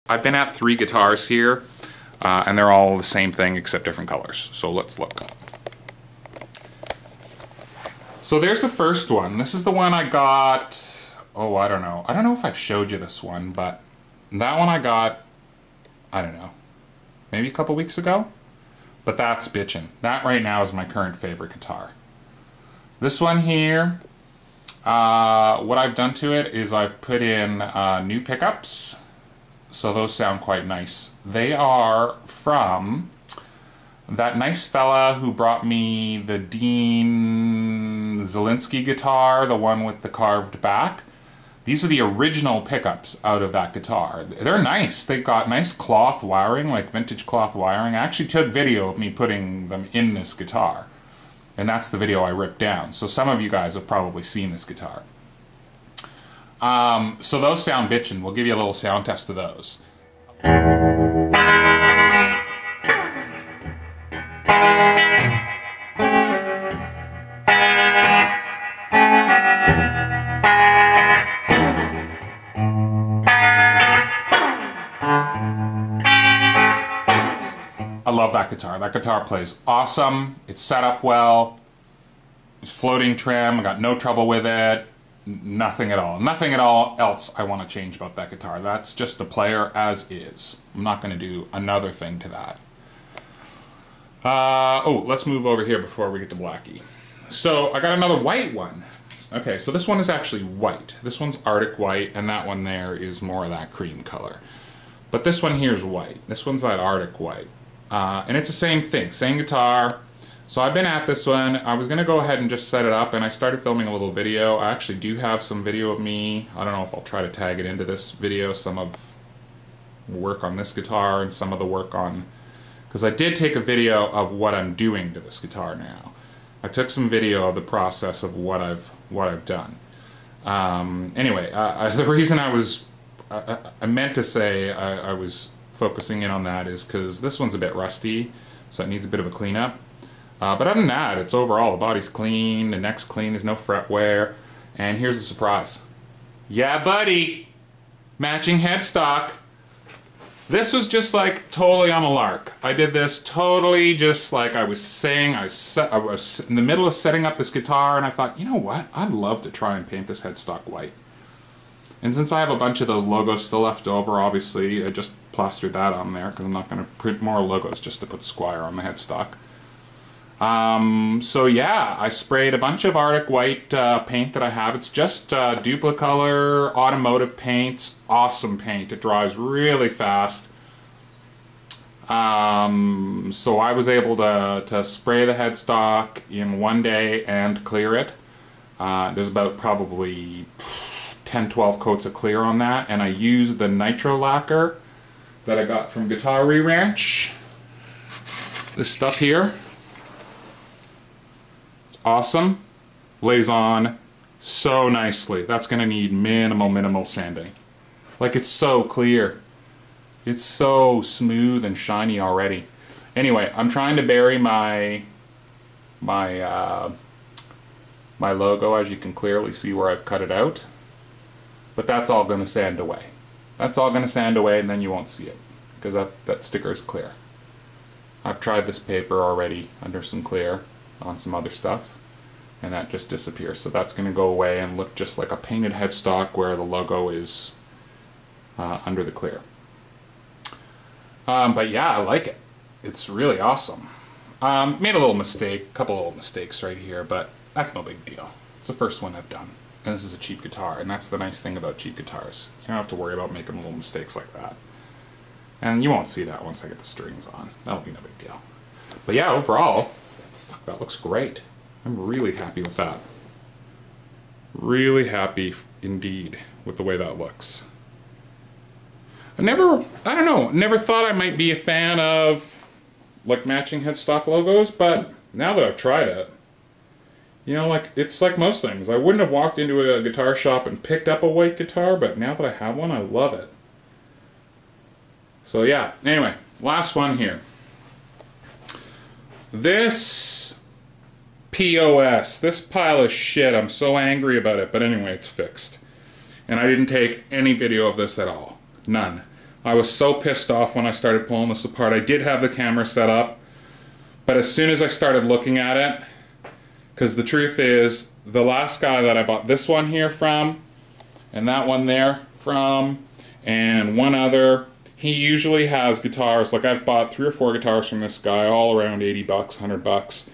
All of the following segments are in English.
I've been at 3 guitars here, and they're all the same thing except different colors. So let's look. So there's the first one. This is the one I got, oh, I don't know. I don't know if I've showed you this one, but that one I got, I don't know, maybe a couple weeks ago? But that's bitchin'. That right now is my current favorite guitar. This one here, what I've done to it is I've put in new pickups, so those sound quite nice. They are from that nice fella who brought me the Dean Zielinski guitar, the one with the carved back. These are the original pickups out of that guitar. They're nice. They've got nice cloth wiring, like vintage cloth wiring. I actually took video of me putting them in this guitar. And that's the video I ripped down. So some of you guys have probably seen this guitar. So those sound bitchin'. We'll give you a little sound test of those. I love that guitar. That guitar plays awesome. It's set up well. It's floating trim. I got no trouble with it. Nothing at all. Nothing at all else I want to change about that guitar. That's just the player as is. I'm not going to do another thing to that. Oh, let's move over here before we get to Blackie. So I got another white one. Okay, so this one is actually white. This one's Arctic white, and that one there is more of that cream color. But this one here is white. This one's that Arctic white. And it's the same thing, same guitar. So I've been at this one. I was going to go ahead and just set it up, and I started filming a little video. I actually do have some video of me. I don't know if I'll try to tag it into this video, some of work on this guitar and some of the work on... Because I did take a video of what I'm doing to this guitar now. I took some video of the process of what I've done. Anyway, the reason I meant to say I was focusing in on that is because this one's a bit rusty, so it needs a bit of a cleanup. But other than that, it's overall, the body's clean, the neck's clean, there's no fret wear, and here's the surprise. Yeah, buddy! Matching headstock. This was just like totally on a lark. I did this totally just like I was saying. I was in the middle of setting up this guitar, and I thought, you know what? I'd love to try and paint this headstock white. And since I have a bunch of those logos still left over, obviously, I just plastered that on there because I'm not going to print more logos just to put Squier on the headstock. So yeah, I sprayed a bunch of Arctic white paint that I have. It's just Duplicolor automotive paints. Awesome paint. It dries really fast. So I was able to spray the headstock in one day and clear it. There's about probably 10-12 coats of clear on that, and I used the nitro lacquer that I got from Guitar Ranch. This stuff here. Awesome. Lays on so nicely. That's going to need minimal sanding. Like, it's so clear. It's so smooth and shiny already. Anyway, I'm trying to bury my logo, as you can clearly see where I've cut it out. But that's all going to sand away. That's all going to sand away, and then you won't see it, because that sticker is clear. I've tried this paper already under some clear on some other stuff, and that just disappears. So that's going to go away and look just like a painted headstock where the logo is under the clear. But yeah, I like it. It's really awesome. Made a little mistake, a couple little mistakes right here, but that's no big deal. It's the first one I've done. And this is a cheap guitar, and that's the nice thing about cheap guitars. You don't have to worry about making little mistakes like that. And you won't see that once I get the strings on. That'll be no big deal. But yeah, overall, that looks great. I'm really happy with that. Really happy indeed with the way that looks. I don't know, never thought I might be a fan of like matching headstock logos, but now that I've tried it, you know, like, it's like most things. I wouldn't have walked into a guitar shop and picked up a white guitar, but now that I have one, I love it. So yeah, anyway, last one here. This POS, this pile of shit, I'm so angry about it, but anyway, it's fixed. And I didn't take any video of this at all. None. I was so pissed off when I started pulling this apart. I did have the camera set up, but as soon as I started looking at it, because the truth is, the last guy that I bought this one here from, and that one there from, and one other, he usually has guitars, like I've bought 3 or 4 guitars from this guy, all around 80 bucks, 100 bucks.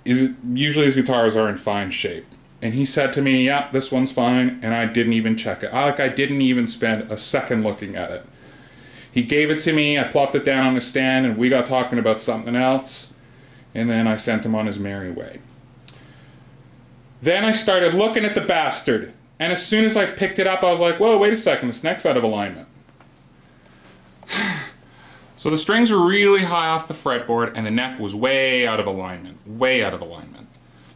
Usually his guitars are in fine shape. And he said to me, yeah, this one's fine, and I didn't even check it. I didn't even spend a second looking at it. He gave it to me, I plopped it down on the stand, and we got talking about something else, and then I sent him on his merry way. Then I started looking at the bastard, and as soon as I picked it up, I was like, whoa, wait a second, this neck's out of alignment. So the strings were really high off the fretboard, and the neck was way out of alignment. Way out of alignment.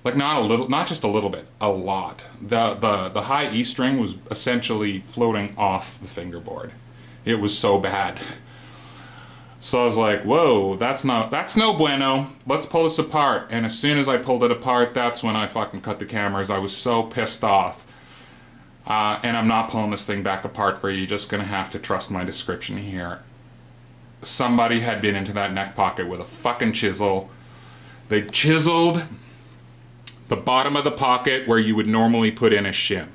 Like not a little, not just a little bit, a lot. The high E string was essentially floating off the fingerboard. It was so bad. So I was like, whoa, that's no bueno. Let's pull this apart. And as soon as I pulled it apart, that's when I fucking cut the cameras. I was so pissed off. And I'm not pulling this thing back apart for you. You're just gonna have to trust my description here. Somebody had been into that neck pocket with a fucking chisel. They chiseled the bottom of the pocket where you would normally put in a shim.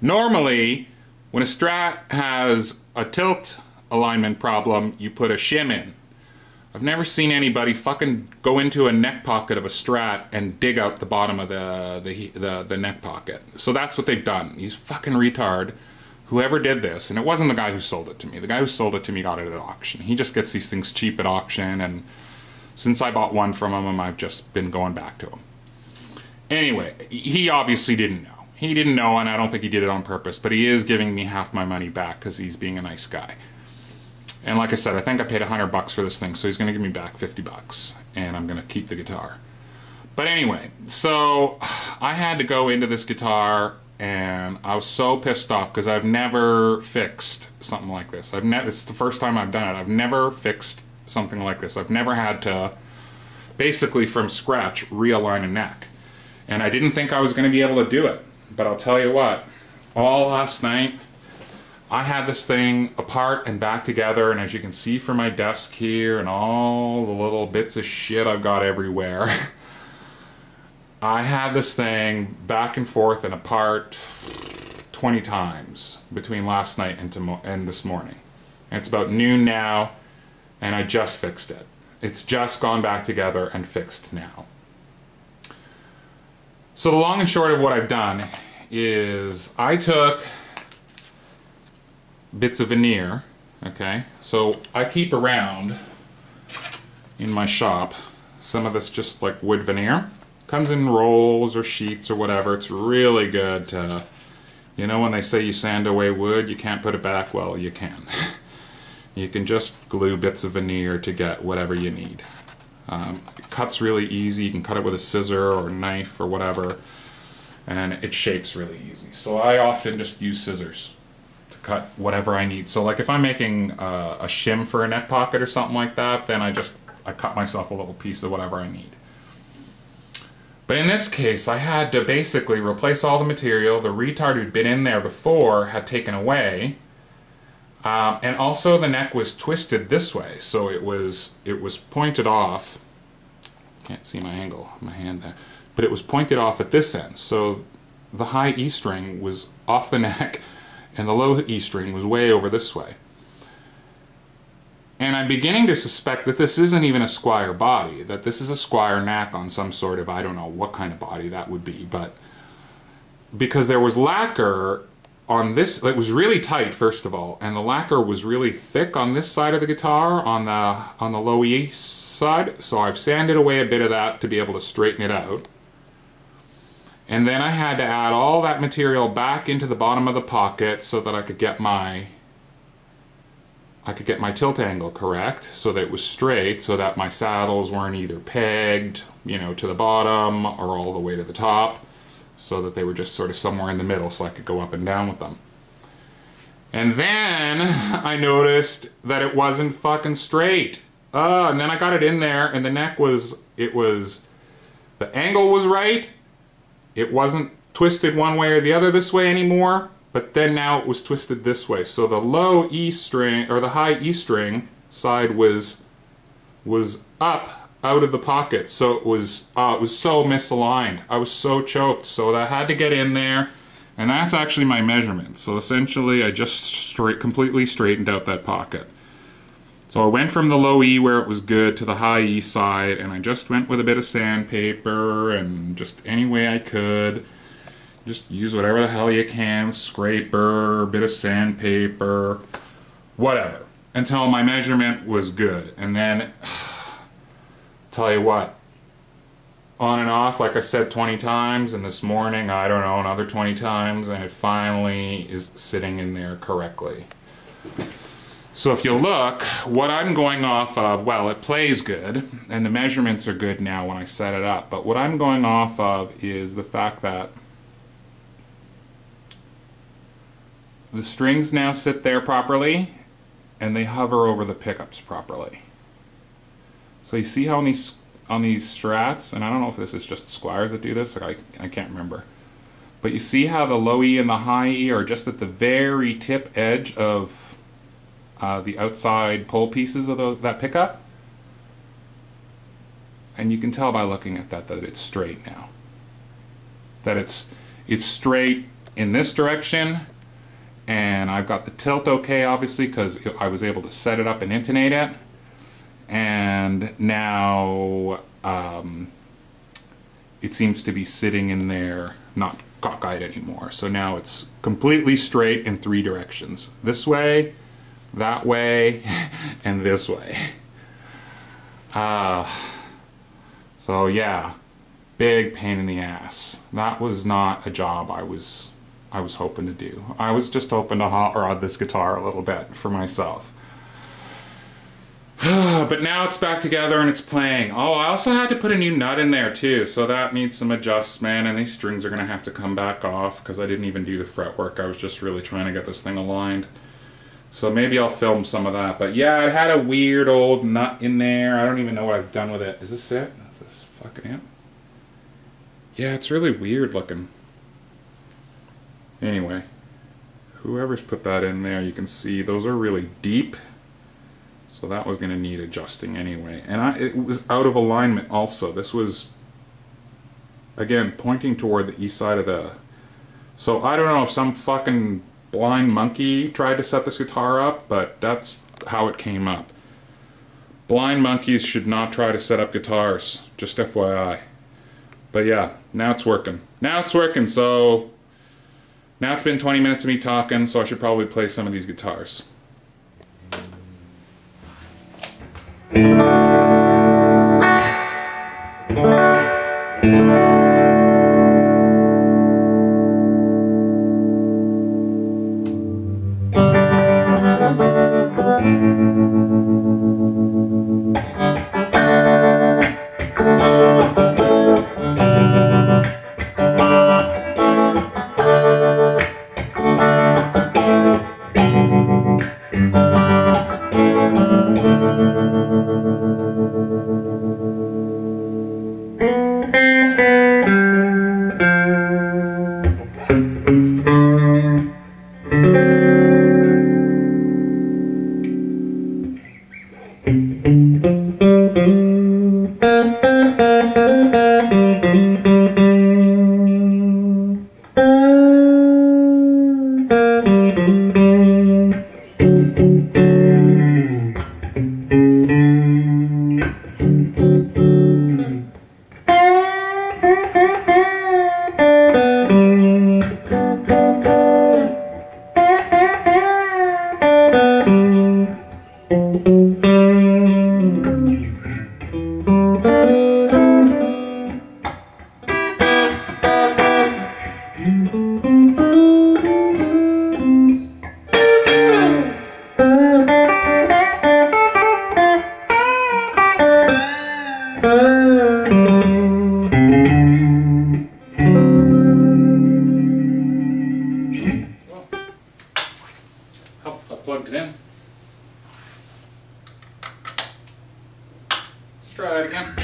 Normally, when a Strat has a tilt alignment problem, you put a shim in. I've never seen anybody fucking go into a neck pocket of a Strat and dig out the bottom of the neck pocket. So that's what they've done. He's fucking retard. Whoever did this, and it wasn't the guy who sold it to me. The guy who sold it to me got it at auction. He just gets these things cheap at auction, and since I bought one from him, I've just been going back to him. Anyway, he obviously didn't know. He didn't know, and I don't think he did it on purpose, but he is giving me half my money back because he's being a nice guy. And like I said, I think I paid 100 bucks for this thing, so he's going to give me back 50 bucks, and I'm going to keep the guitar. But anyway, so I had to go into this guitar, and I was so pissed off because I've never fixed something like this. It's the first time I've done it. I've never fixed something like this. I've never had to, basically from scratch, realign a neck. And I didn't think I was going to be able to do it. But I'll tell you what, all last night, I had this thing apart and back together, and as you can see from my desk here and all the little bits of shit I've got everywhere, I had this thing back and forth and apart 20 times between last night and this morning. And it's about noon now, and I just fixed it. It's just gone back together and fixed now. So the long and short of what I've done is I took bits of veneer, okay? So I keep around in my shop some of this just like wood veneer. Comes in rolls or sheets or whatever. It's really good to, you know when they say you sand away wood, you can't put it back? Well, you can. You can just glue bits of veneer to get whatever you need. It cuts really easy. You can cut it with a scissor or a knife or whatever, and it shapes really easy. So I often just use scissors to cut whatever I need. So like if I'm making a shim for a neck pocket or something like that, then I cut myself a little piece of whatever I need. But in this case, I had to basically replace all the material the retard who'd been in there before had taken away. And also the neck was twisted this way, so it was pointed off. Can't see my angle, my hand there. But it was pointed off at this end, so the high E string was off the neck and the low E string was way over this way. And I'm beginning to suspect that this isn't even a Squier body, that this is a Squier neck on some sort of, I don't know what kind of body that would be, but because there was lacquer on this, it was really tight first of all, and the lacquer was really thick on this side of the guitar, on the low E side, so I've sanded away a bit of that to be able to straighten it out. And then I had to add all that material back into the bottom of the pocket so that I could get my tilt angle correct, so that it was straight, so that my saddles weren't either pegged, you know, to the bottom or all the way to the top, so that they were just sort of somewhere in the middle so I could go up and down with them. And then I noticed that it wasn't fucking straight. And then I got it in there, and the neck was, the angle was right. It wasn't twisted one way or the other this way anymore. but then now it was twisted this way. So the low E string, or the high E string side was up out of the pocket. So it was so misaligned. I was so choked. So I had to get in there, and that's actually my measurement. So essentially I just completely straightened out that pocket. So I went from the low E where it was good to the high E side, and I just went with a bit of sandpaper and just any way I could. Just use whatever the hell you can, scraper, bit of sandpaper, whatever, until my measurement was good. And then, tell you what, on and off, like I said 20 times, and this morning, I don't know, another 20 times, and it finally is sitting in there correctly. So if you look, what I'm going off of, well, it plays good, and the measurements are good now when I set it up, but what I'm going off of is the fact that the strings now sit there properly, and they hover over the pickups properly. So you see how on these Strats, and I don't know if this is just Squiers that do this, like I can't remember, but you see how the low E and the high E are just at the very tip edge of the outside pull pieces of that pickup, and you can tell by looking at that it's straight now. That it's straight in this direction, and I've got the tilt okay, obviously, because I was able to set it up and intonate it, and now it seems to be sitting in there, not cockeyed anymore. So now it's completely straight in 3 directions: this way, that way, and this way. So yeah, big pain in the ass. That was not a job I was hoping to do. I was just hoping to hot rod this guitar a little bit for myself. But now it's back together and it's playing. Oh, I also had to put a new nut in there too, so that needs some adjustment, and these strings are gonna have to come back off because I didn't even do the fretwork. I was just really trying to get this thing aligned. So maybe I'll film some of that. But yeah, it had a weird old nut in there. I don't even know what I've done with it. Is this it? Is this fucking it? Yeah, it's really weird looking. Anyway, whoever's put that in there, you can see those are really deep. So that was going to need adjusting anyway. And it was out of alignment also. This was, again, pointing toward the east side of the... So I don't know if some fucking blind monkey tried to set this guitar up, but that's how it came up. Blind monkeys should not try to set up guitars, just FYI. But yeah, now it's working. Now it's working, so now it's been 20 minutes of me talking, so I should probably play some of these guitars. Plugged it in. Let's try that again.